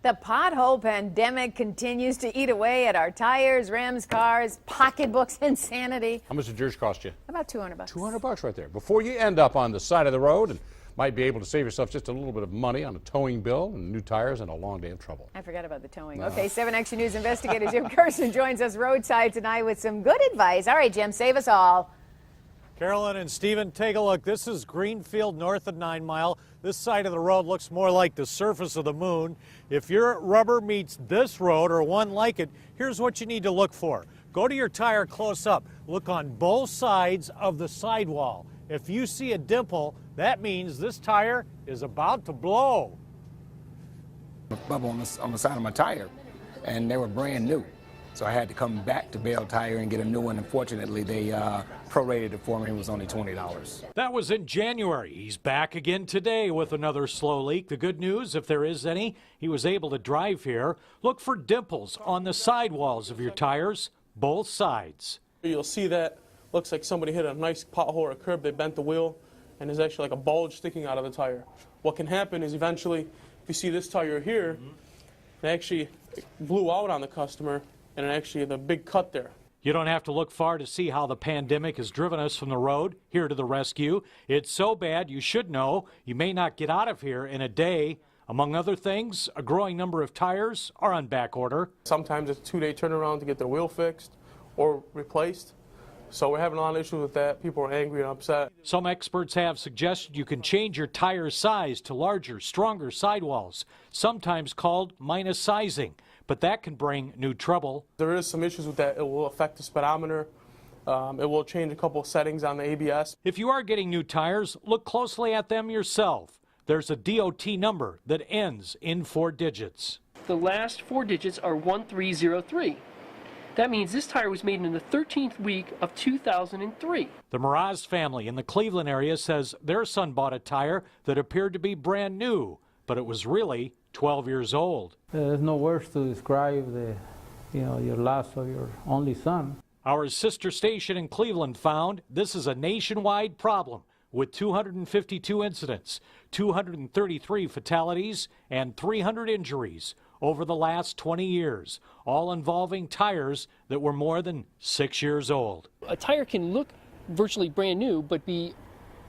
The pothole pandemic continues to eat away at our tires, rims, cars, pocketbooks, and sanity. How much did yours cost you? About $200. $200 right there. Before you end up on the side of the road and might be able to save yourself just a little bit of money on a towing bill and new tires and a long day of trouble. I forgot about the towing. Okay, 7 Action News investigator Jim Kirsten joins us roadside tonight with some good advice. All right, Jim, save us all. Carolyn and Stephen, take a look. This is Greenfield north of 9 Mile. This side of the road looks more like the surface of the moon. If your rubber meets this road or one like it, here's what you need to look for. Go to your tire close up. Look on both sides of the sidewall. If you see a dimple, that means this tire is about to blow. Bubble on the side of my tire, and they were brand new. So I had to come back to Bell Tire and get a new one. Unfortunately, they prorated it for me. It was only $20. That was in January. He's back again today with another slow leak. The good news, if there is any, he was able to drive here. Look for dimples on the sidewalls of your tires, both sides. You'll see that looks like somebody hit a nice pothole or a curb. They bent the wheel, and there's actually like a bulge sticking out of the tire. What can happen is eventually, if you see this tire here, it actually blew out on the customer, and it actually the big cut there. You don't have to look far to see how the pandemic has driven us from the road. Here to the rescue. It's so bad you should know you may not get out of here in a day. Among other things, a growing number of tires are on back order. Sometimes it's a 2-day turnaround to get their wheel fixed or replaced. So we're having a lot of issues with that. People are angry and upset. Some experts have suggested you can change your tire size to larger, stronger sidewalls, sometimes called minus sizing, but that can bring new trouble. There is some issues with that. It will affect the speedometer. It will change a couple of settings on the ABS. If you are getting new tires, look closely at them yourself. There's a DOT number that ends in 4 digits. The last 4 digits are 1303. That means this tire was made in the 13th week of 2003. The Mraz family in the Cleveland area says their son bought a tire that appeared to be brand new, but it was really 12 years old. There's no words to describe your loss of your only son. Our sister station in Cleveland found this is a nationwide problem with 252 incidents, 233 fatalities, and 300 injuries over the last 20 years, all involving tires that were more than 6 years old. A tire can look virtually brand new, but be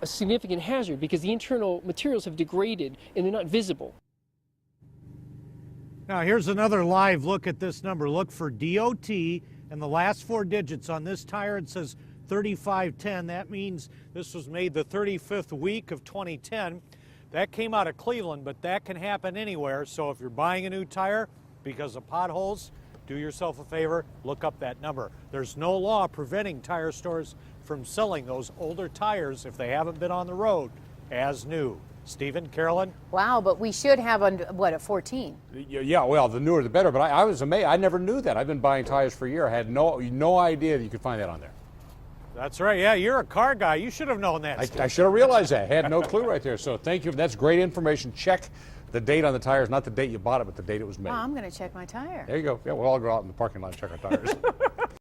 a significant hazard because the internal materials have degraded and they're not visible. Now here's another live look at this number. Look for DOT and the last 4 digits on this tire. It says 3510. That means this was made the 35th week of 2010. That came out of Cleveland, but that can happen anywhere. So if you're buying a new tire because of potholes, do yourself a favor, look up that number. There's no law preventing tire stores from selling those older tires if they haven't been on the road as new. Stephen, Carolyn? Wow, but we should have, a 14? Yeah, well, the newer the better, but I was amazed. I never knew that. I've been buying tires for a year. I had no idea that you could find that on there. That's right. Yeah, you're a car guy. You should have known that. I should have realized that. Had no clue right there. So thank you. That's great information. Check the date on the tires, not the date you bought it, but the date it was made. Well, I'm going to check my tire. There you go. Yeah, we'll all go out in the parking lot and check our tires.